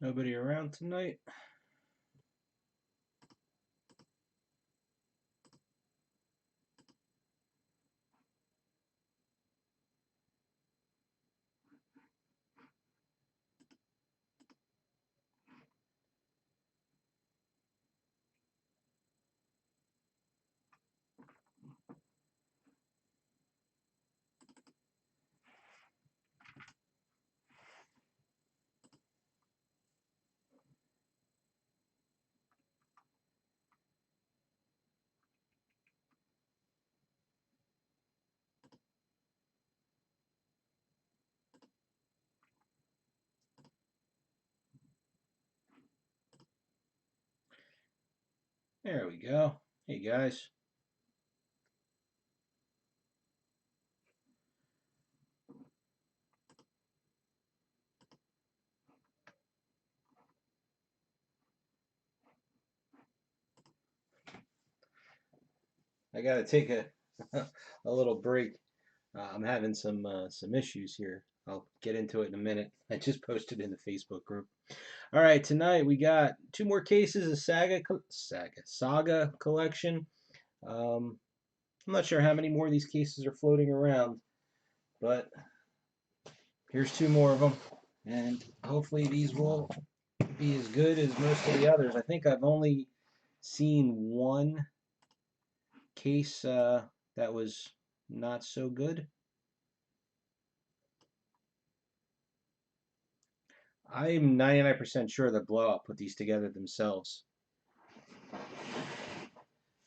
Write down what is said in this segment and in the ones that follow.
Nobody around tonight? There we go. Hey guys. I gotta take a a little break. I'm having some issues here. I'll get into it in a minute. I just posted in the Facebook group. All right, tonight we got two more cases of Saga collection. I'm not sure how many more of these cases are floating around, but here's two more of them, and hopefully these will be as good as most of the others. I think I've only seen one case that was not so good. I'm 99% sure that Blowout put these together themselves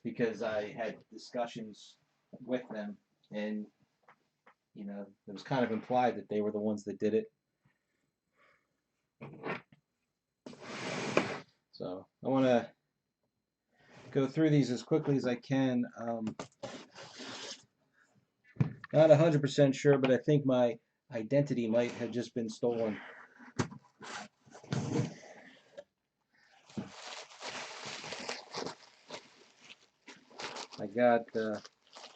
because I had discussions with them, and it was kind of implied that they were the ones that did it. So I want to go through these as quickly as I can. Not 100% sure, but I think my identity might have just been stolen. I got,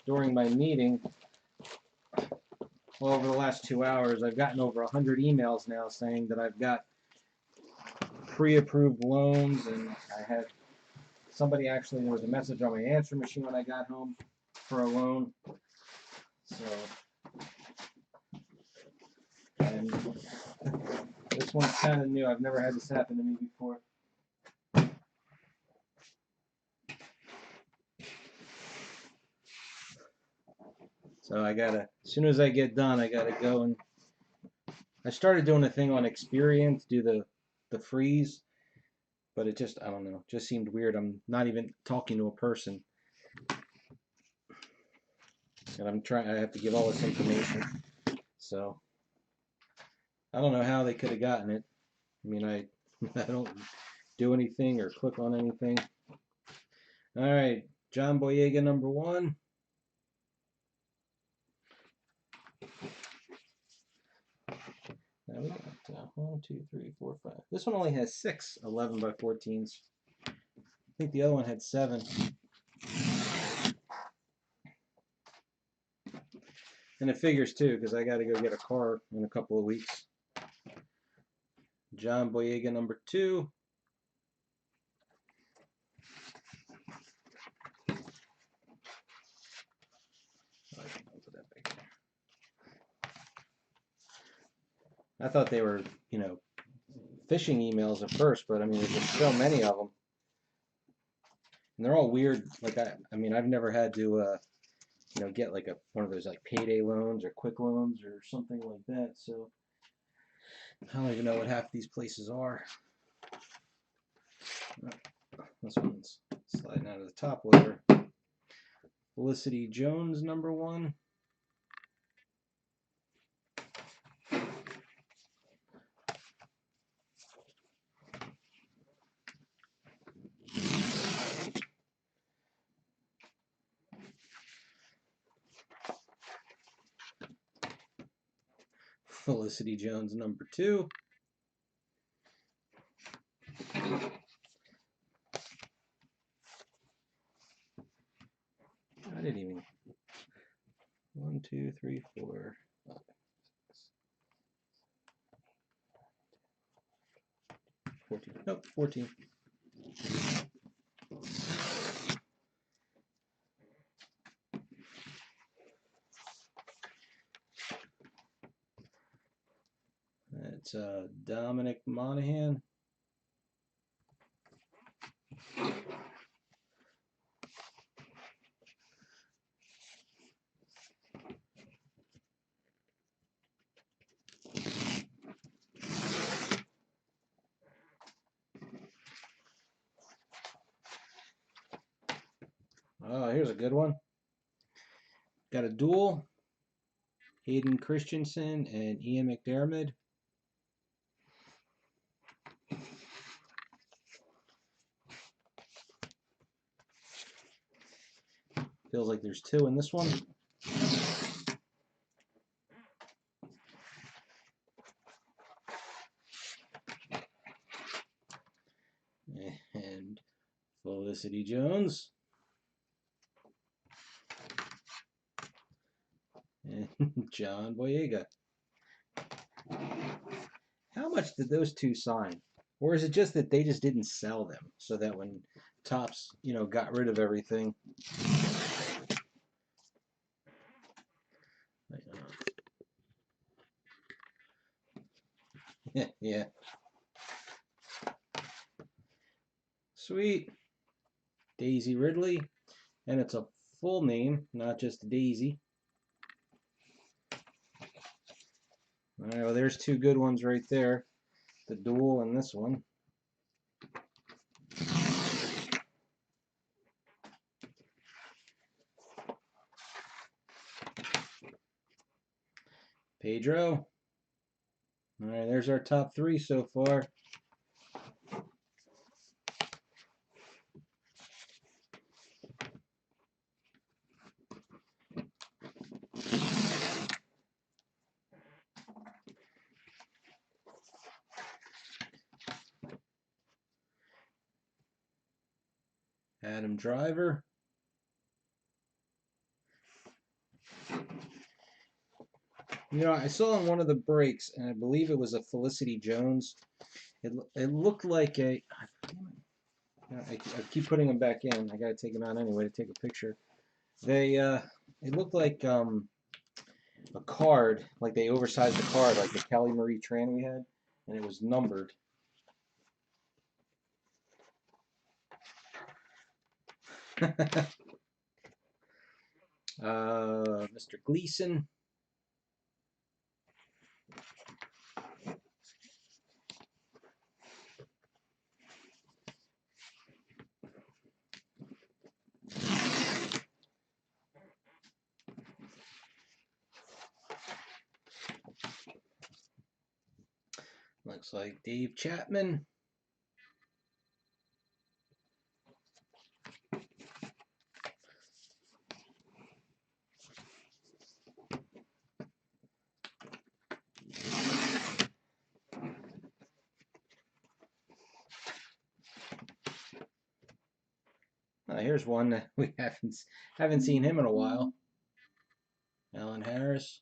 during my meeting, well, over the last 2 hours, I've gotten over 100 emails now saying that I've got pre-approved loans, and I had somebody actually, there was a message on my answer machine when I got home for a loan. So, and this one's kind of new. I've never had this happen to me before. So I gotta, as soon as I get done, I gotta go and I started doing a thing on Experian to do the freeze, but it just, I don't know, just seemed weird. I'm not even talking to a person, and I have to give all this information. So I don't know how they could have gotten it. I mean, I don't do anything or click on anything. All right, John Boyega, number 1. Now we got 1, 2, 3, 4, 5. This one only has 6 11 by 14s. I think the other one had 7. And it figures too, because I got to go get a car in a couple of weeks. John Boyega, number 2. I thought they were, phishing emails at first, but I mean, there's just so many of them, and they're all weird. Like I've never had to, get like one of those like payday loans or quick loans or something like that. So I don't even know what half these places are. This one's sliding out of the top loader. Felicity Jones, number 1. Felicity Jones, number 2. I didn't even. 1, 2, 3, 4, 5, 6, 14. Nope, 14. That's Dominic Monaghan. Oh, here's a good one. Got a duel. Hayden Christensen and Ian McDermott. Feels like there's 2 in this one. And Felicity Jones. And John Boyega. How much did those 2 sign? Or is it just that they just didn't sell them, so that when Topps, got rid of everything? Yeah. Sweet. Daisy Ridley. And it's a full name, not just Daisy. All right, well, there's 2 good ones right there. The duel and this one. Pedro. All right, there's our top 3 so far. Adam Driver. I saw in one of the breaks, and I believe it was a Felicity Jones. It looked like a. I keep putting them back in. I got to take them out anyway to take a picture. It looked like a card, like they oversized the card, like the Kelly Marie Tran we had, and it was numbered. Mr. Gleason. Looks like Dave Chapman. There's one that we haven't seen him in a while. Alan Harris.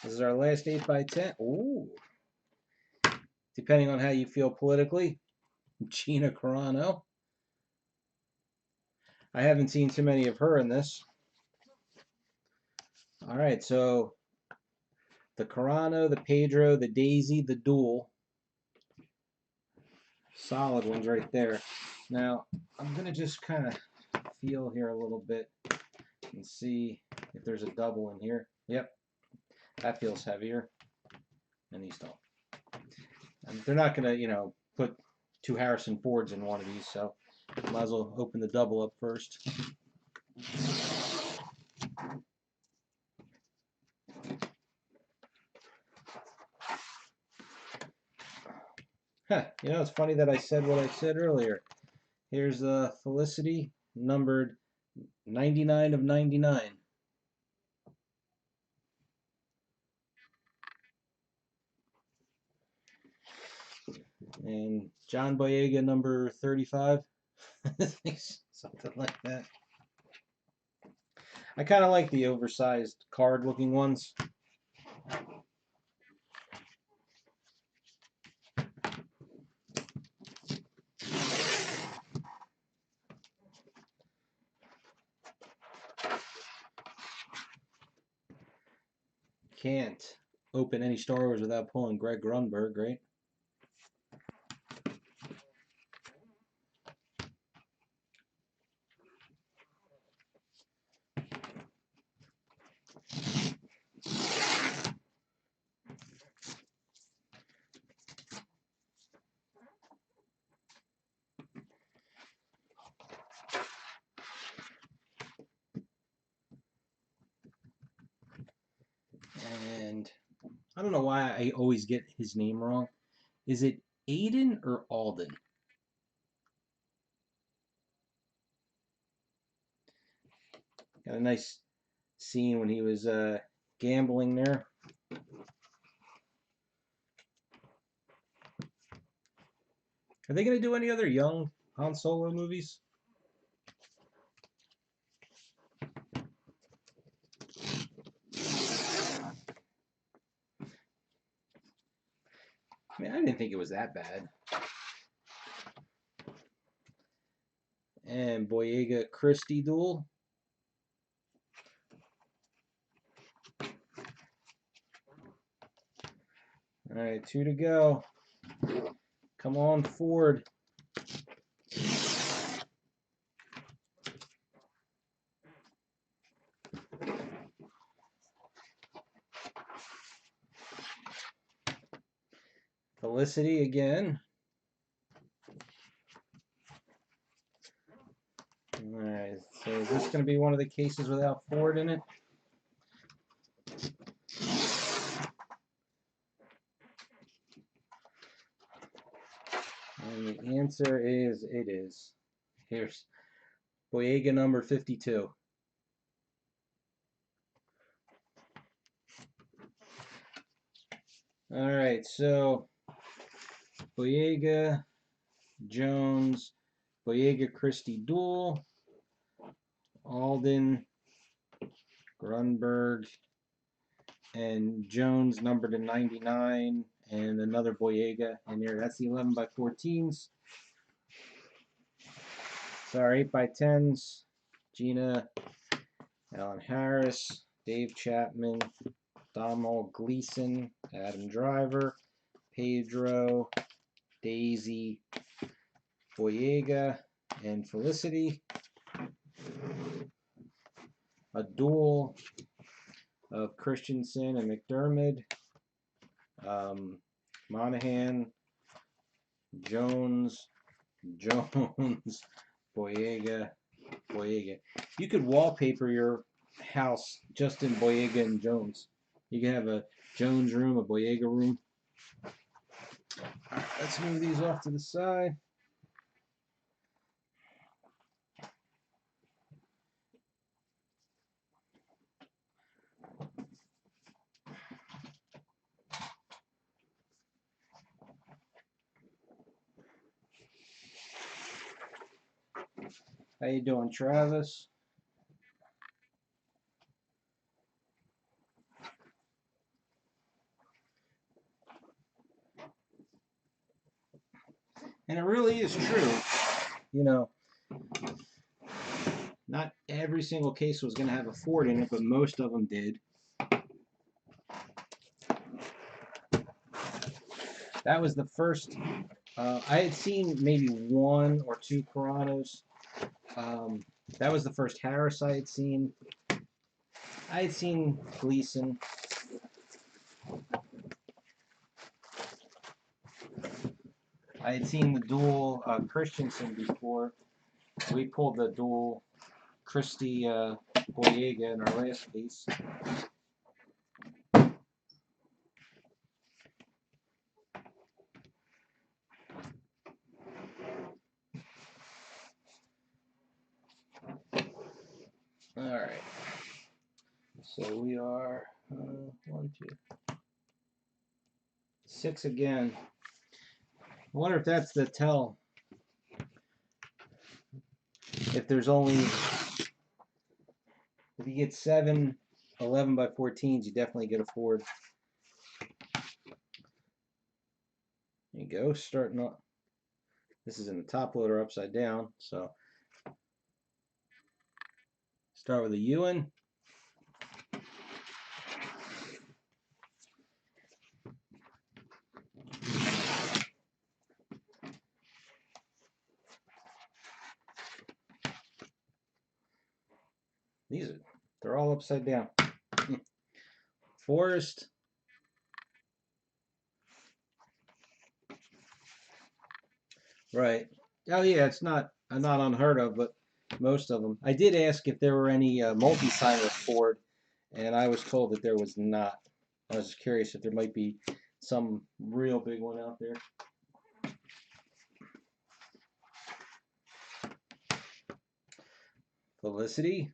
This is our last 8x10. Ooh. Depending on how you feel politically, Gina Carano. I haven't seen too many of her in this. All right, so the Carano, the Pedro, the Daisy, the Duel. Solid ones right there. Now, I'm going to just kind of feel here a little bit and see if there's a double in here. Yep, that feels heavier. And these don't. And they're not going to, put two Harrison Fords in one of these, so might as well open the double up first. Huh, it's funny that I said what I said earlier. Here's Felicity, numbered 99 of 99. And John Boyega, number 35. Something like that. I kind of like the oversized card-looking ones. Can't open any Star Wars without pulling Greg Grunberg, right? And I don't know why I always get his name wrong. Is it Aiden or Alden? Got a nice scene when he was gambling there. Are they going to do any other young Han Solo movies? I mean, I didn't think it was that bad. And Boyega Christie duel. All right, 2 to go. Come on, Ford. Felicity again. All right, so is this going to be one of the cases without Ford in it? And the answer is it is. Here's Boyega number 52. All right, so Boyega, Jones, Boyega Christie duel, Alden, Grunberg, and Jones numbered to 99, and another Boyega in there. That's the 11x14s. Sorry, 8x10s. Gina, Alan Harris, Dave Chapman, Domhnall Gleeson, Adam Driver, Pedro, Daisy, Boyega, and Felicity. A duel of Christensen and McDermott, Monahan, Jones, Boyega. You could wallpaper your house just in Boyega and Jones. You can have a Jones room, a Boyega room. All right, let's move these off to the side. How you doing, Travis? And it really is true. You know, not every single case was going to have a Ford in it, but most of them did. That was the first. I had seen maybe one or two Coronas. That was the first Harris I had seen. I had seen Gleason. I had seen the dual Christensen before. We pulled the dual Christie Boyega in our last case. All right. So we are 1, 2, 6 again. I wonder if that's the tell. If there's only, if you get 7 11 by 14s, you definitely get a Ford. There you go, starting up. This is in the top loader upside down, so start with a Ewan. They're all upside down. Forest. Right. Oh yeah, it's not unheard of, but most of them. I did ask if there were any multi-signer Ford, and I was told that there was not. I was curious if there might be some real big one out there. Felicity.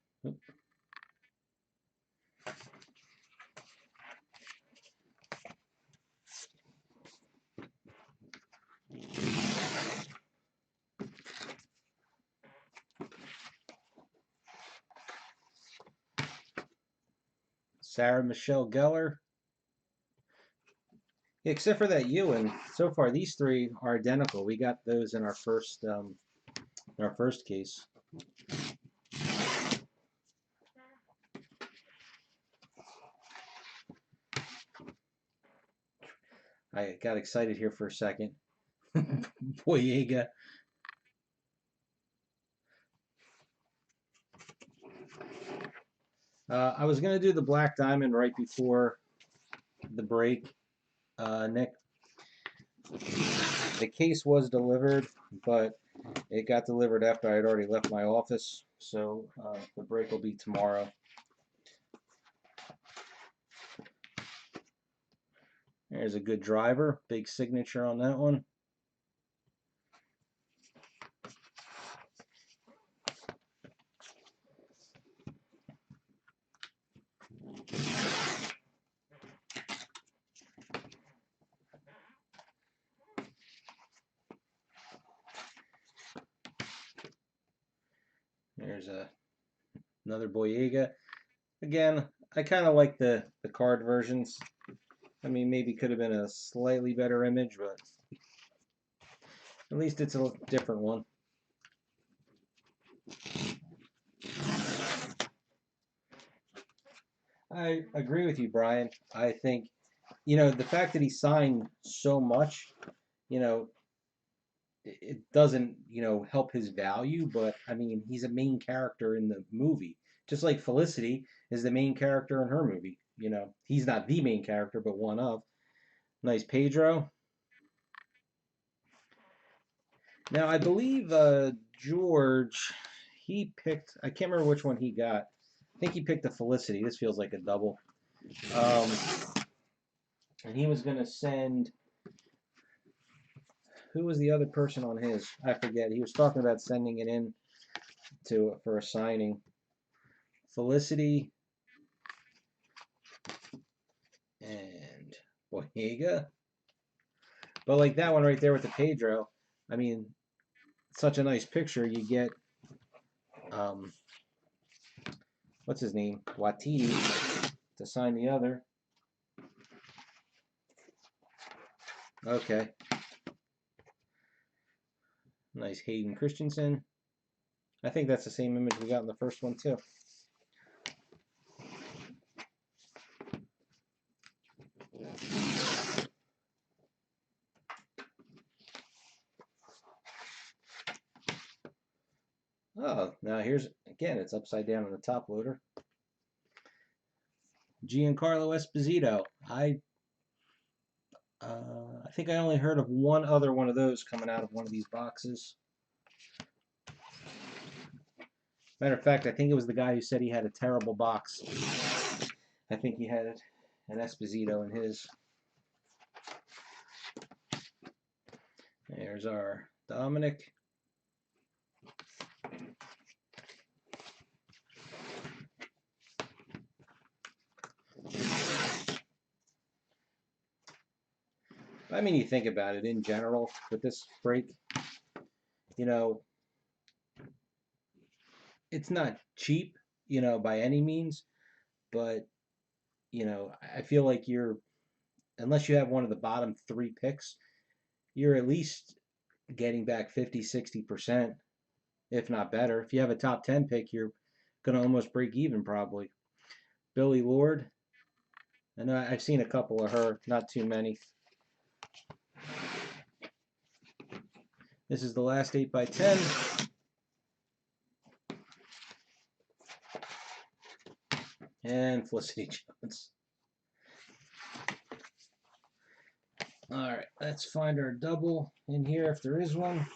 Sarah Michelle Gellar. Except for that Ewan, so far these three are identical. We got those in our first case. I got excited here for a second. Boyega. I was gonna do the black diamond right before the break, Nick. The case was delivered, but it got delivered after I had already left my office, so the break will be tomorrow. There's a good driver, big signature on that one. There's another Boyega. Again, I kind of like the card versions. I mean, maybe could have been a slightly better image, but at least it's a different one. I agree with you, Brian. I think, the fact that he signed so much, it doesn't, help his value, but I mean, he's a main character in the movie. Just like Felicity is the main character in her movie. He's not the main character, but one of. Nice Pedro. Now, I believe George, he picked, I can't remember which one he got. I think he picked the Felicity. This feels like a double. And he was going to send, who was the other person on his? I forget. He was talking about sending it in for a signing. Felicity and Boyega. But like that one right there with the Pedro, I mean, such a nice picture. You get what's his name? Watiti to sign the other. Okay. Nice Hayden Christensen. I think that's the same image we got in the first one too. Oh, now here's, again, it's upside down on the top loader. Giancarlo Esposito. I think I only heard of one other one of those coming out of one of these boxes. Matter of fact, I think it was the guy who said he had a terrible box. I think he had an Esposito in his. There's our Dominic. I mean, you think about it in general with this break, you know, it's not cheap, you know, by any means, but, you know, I feel like you're, unless you have one of the bottom 3 picks, you're at least getting back 50, 60%, if not better. If you have a top 10 pick, you're going to almost break even probably. Billy Lord. I know I've seen a couple of her, not too many. This is the last 8x10. And Felicity Jones. Alright, let's find our double in here if there is one.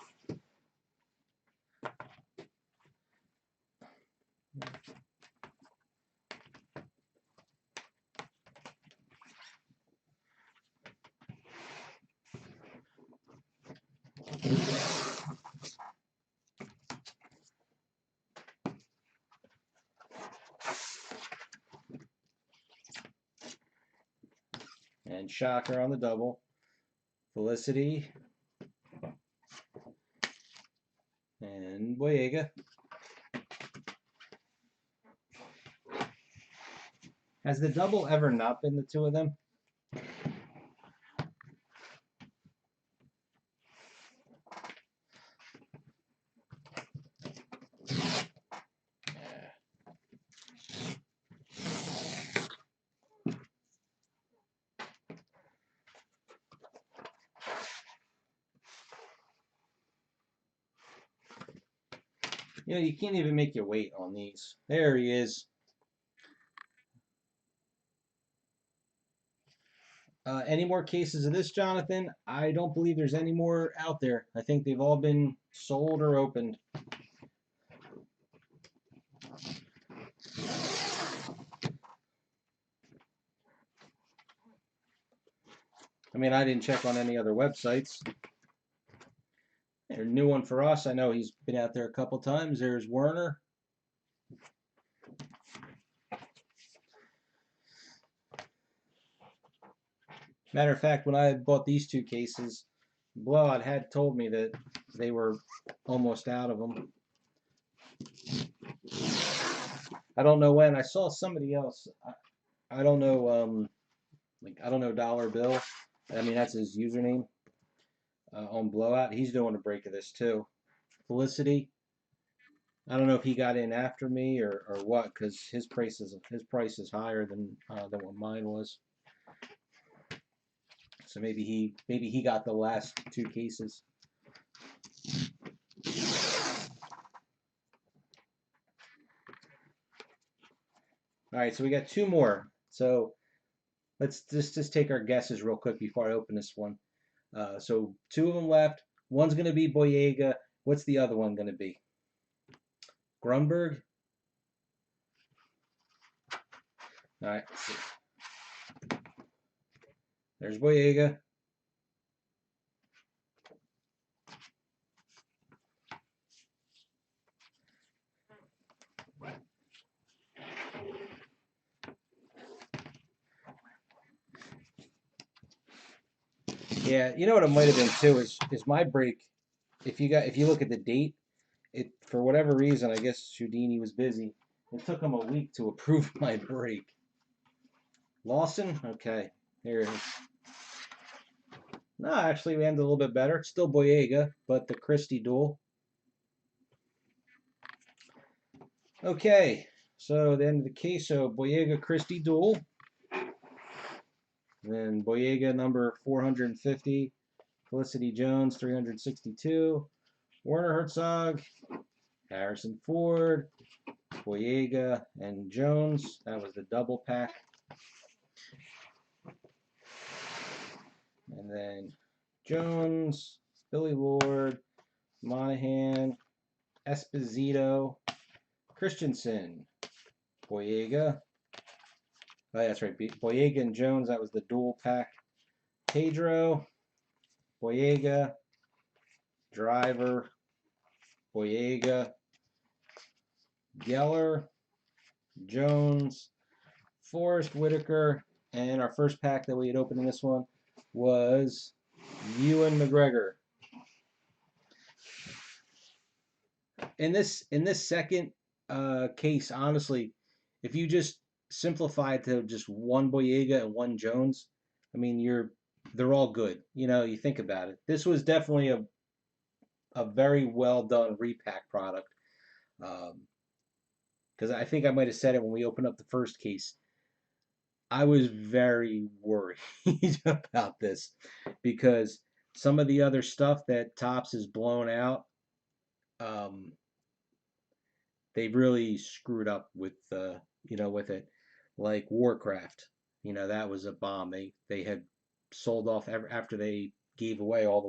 And Shocker on the double. Felicity. And Boyega. Has the double ever not been the two of them? You know, you can't even make your weight on these. There he is. Any more cases of this, Jonathan? I don't believe there's any more out there. I think they've all been sold or opened. I mean, I didn't check on any other websites. There's a new one for us. I know he's been out there a couple times. There's Werner. Matter of fact, when I bought these 2 cases, Blowout had told me that they were almost out of them. I don't know when. I saw somebody else. I don't know. I don't know Dollar Bill. I mean, that's his username on Blowout. He's doing a break of this too. Felicity. I don't know if he got in after me or what, because his price is higher than what mine was. So maybe he got the last 2 cases. All right, so we got 2 more. So let's just take our guesses real quick before I open this one. So 2 of them left. One's going to be Boyega. What's the other one going to be? Grunberg? All right, let's see. There's Boyega. Yeah, you know what it might have been too is my break. If you look at the date, for whatever reason, I guess Houdini was busy. It took him a week to approve my break. Lawson? Okay, here it is. No, actually, we ended a little bit better. It's still Boyega, but the Christie duel. Okay, so the end of the case. So Boyega Christie duel. Then Boyega number 450. Felicity Jones 362. Werner Herzog. Harrison Ford. Boyega and Jones. That was the double pack. And then Jones, Billy Lord, Monahan, Esposito, Christensen, Boyega. Oh, that's right. Boyega and Jones, that was the dual pack. Pedro, Boyega, Driver, Boyega, Geller, Jones, Forrest Whitaker, and our first pack that we had opened in this one was Ewan McGregor. In this second case, honestly, if you just simplify it to just one Boyega and one Jones, I mean they're all good. You think about it. This was definitely a very well done repack product. Because I think I might have said it when we opened up the first case. I was very worried about this because some of the other stuff that Topps is blown out, they really screwed up with with it, like Warcraft. That was a bomb. They had sold off after they gave away all the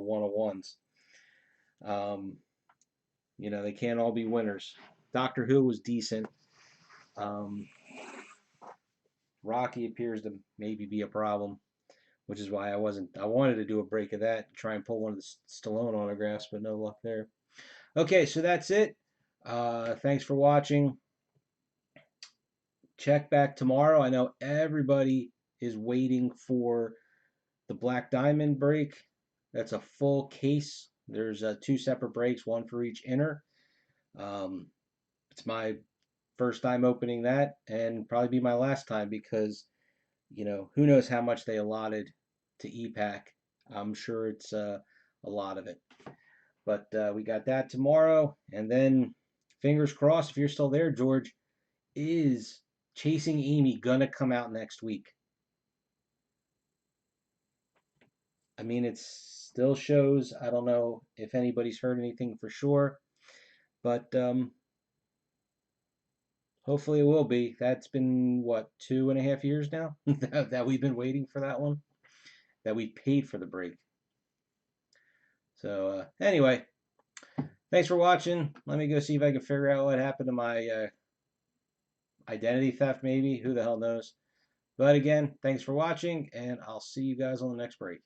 101s. They can't all be winners. Doctor Who was decent. Rocky appears to maybe be a problem, which is why I wanted to do a break of that, try and pull one of the Stallone autographs, but no luck there. Okay, so that's it. Thanks for watching. Check back tomorrow. I know everybody is waiting for the Black Diamond break. That's a full case. There's 2 separate breaks, one for each inner. It's my first time opening that, and probably be my last time because, who knows how much they allotted to EPAC. I'm sure it's a lot of it. But we got that tomorrow, and then fingers crossed, if you're still there, George, is Chasing Amy gonna come out next week? I mean, it still shows. I don't know if anybody's heard anything for sure, but hopefully it will be. That's been, what, 2.5 years now that we've been waiting for that one, that we paid for the break. So anyway, thanks for watching. Let me go see if I can figure out what happened to my identity theft, maybe. Who the hell knows? But again, thanks for watching, and I'll see you guys on the next break.